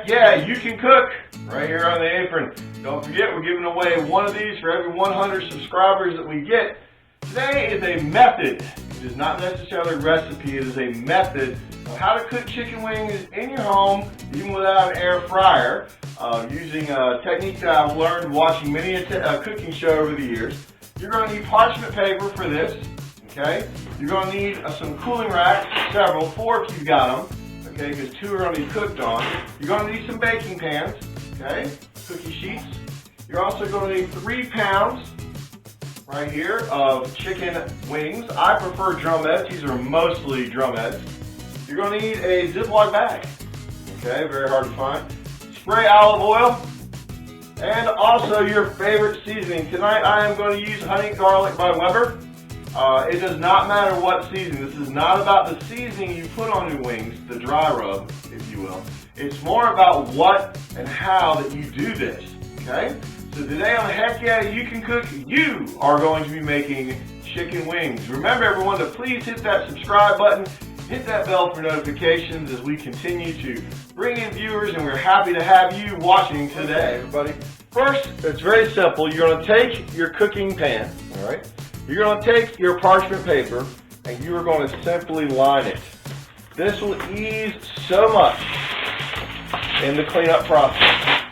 heck yeah, you can cook right here on the apron. Don't forget, we're giving away one of these for every 100 subscribers that we get. Today is a method. It is not necessarily a recipe. It is a method of how to cook chicken wings in your home, even without an air fryer, using a technique that I've learned watching many a cooking show over the years. You're going to need parchment paper for this. Okay? You're going to need some cooling racks, several, 4 if you've got them. Okay, because 2 are going to be cooked on. You're going to need some baking pans, okay, cookie sheets. You're also going to need 3 pounds right here of chicken wings. I prefer drumettes. These are mostly drumettes. You're going to need a Ziploc bag, okay, very hard to find. Spray olive oil, and also your favorite seasoning. Tonight I am going to use honey garlic by Weber. It does not matter what seasoning. This is not about the seasoning you put on your wings, the dry rub, if you will. It's more about what and how that you do this, okay? So today on Heck Yeah, You Can Cook, you are going to be making chicken wings. Remember everyone to please hit that subscribe button, hit that bell for notifications as we continue to bring in viewers, and we're happy to have you watching today, everybody. First, it's very simple. You're going to take your cooking pan, all right? You're going to take your parchment paper and you are going to simply line it. This will ease so much in the cleanup process.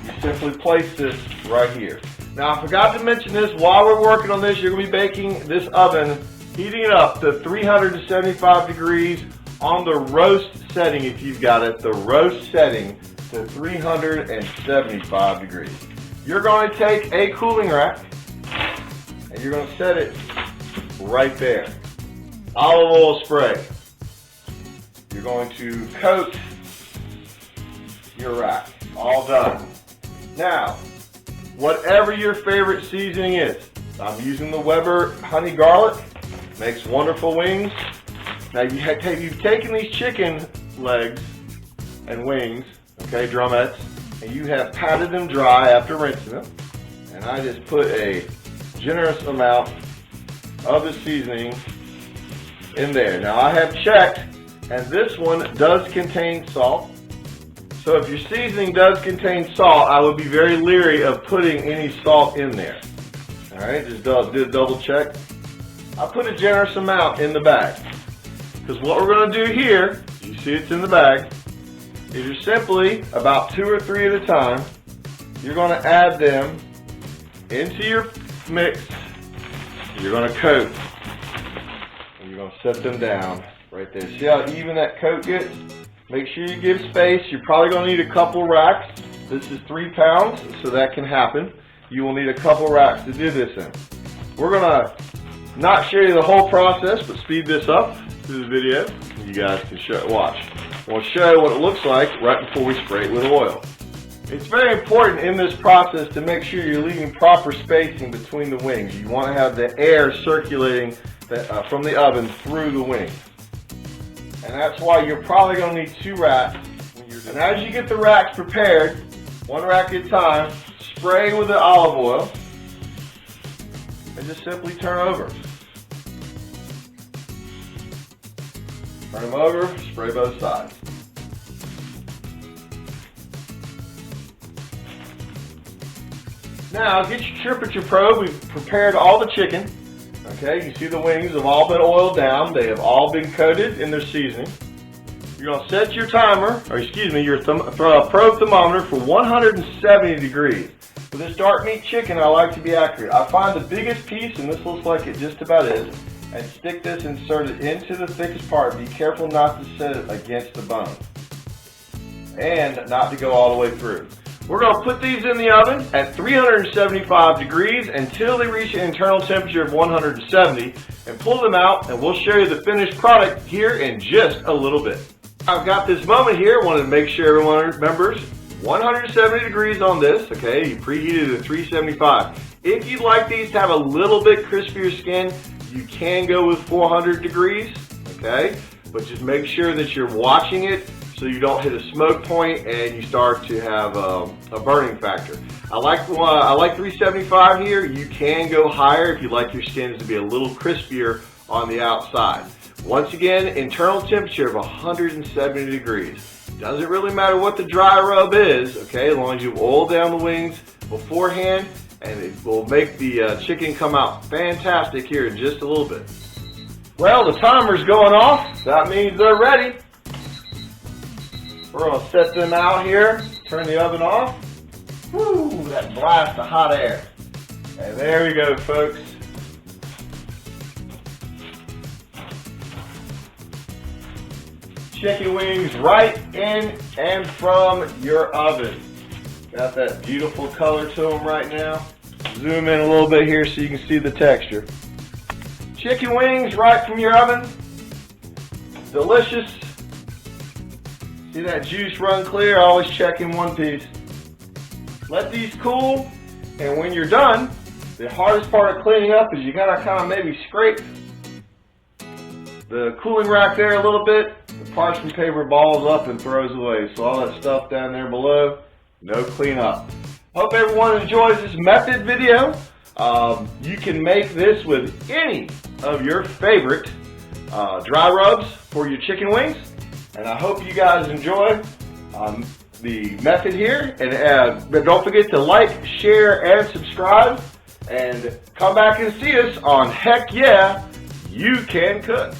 You simply place this right here. Now I forgot to mention this, while we're working on this, you're going to be baking this oven, heating it up to 375 degrees on the roast setting if you've got it, the roast setting to 375 degrees. You're going to take a cooling rack, and you're going to set it right there. Olive oil spray. You're going to coat your rack. All done. Now, whatever your favorite seasoning is, I'm using the Weber honey garlic. Makes wonderful wings. Now you've taken these chicken legs and wings, okay, drumettes, and you have patted them dry after rinsing them. And I just put a generous amount of the seasoning in there. Now I have checked, and this one does contain salt. So if your seasoning does contain salt, I would be very leery of putting any salt in there. Alright, just did a double check. I put a generous amount in the bag. Because what we're going to do here, you see it's in the bag, is you're simply, about 2 or 3 at a time, you're going to add them into your mix. You're going to coat, and you're going to set them down right there. See how even that coat gets? Make sure you give space. You're probably going to need a couple racks. This is 3 pounds, so that can happen. You will need a couple racks to do this in. We're going to not show you the whole process, but speed this up through the video. You guys can watch. We'll show you what it looks like right before we spray it with oil. It's very important in this process to make sure you're leaving proper spacing between the wings. You want to have the air circulating from the oven through the wings. And that's why you're probably going to need 2 racks. And as you get the racks prepared, 1 rack at a time, spray with the olive oil and just simply turn over. Turn them over, spray both sides. Now get your temperature probe. We've prepared all the chicken. Okay, you see the wings have all been oiled down. They have all been coated in their seasoning. You're going to set your timer, or excuse me, your probe thermometer for 170 degrees. For this dark meat chicken, I like to be accurate. I find the biggest piece, and this looks like it just about is, and stick this inserted into the thickest part. Be careful not to set it against the bone, and not to go all the way through. We're going to put these in the oven at 375 degrees until they reach an internal temperature of 170, and pull them out, and we'll show you the finished product here in just a little bit. I've got this moment here. I wanted to make sure everyone remembers 170 degrees on this. Okay, you preheated at 375. If you'd like these to have a little bit crispier skin, you can go with 400 degrees. Okay, but just make sure that you're watching it so you don't hit a smoke point and you start to have a burning factor. I like 375 here. You can go higher if you'd like your skins to be a little crispier on the outside. Once again, internal temperature of 170 degrees. Doesn't really matter what the dry rub is, okay, as long as you oil down the wings beforehand, and it will make the chicken come out fantastic here in just a little bit. Well, the timer's going off. That means they're ready. We're going to set them out here, turn the oven off. Woo, that blast of hot air. And there we go, folks. Chicken wings right in and from your oven. Got that beautiful color to them right now. Zoom in a little bit here so you can see the texture. Chicken wings right from your oven. Delicious. See that juice run clear? I always check in one piece. Let these cool, and when you're done, the hardest part of cleaning up is you gotta kind of maybe scrape the cooling rack there a little bit. The parchment paper balls up and throws away. So all that stuff down there below, no cleanup. Hope everyone enjoys this method video. You can make this with any of your favorite dry rubs for your chicken wings. And I hope you guys enjoy the method here. And don't forget to like, share, and subscribe. And come back and see us on Heck Yeah, You Can Cook.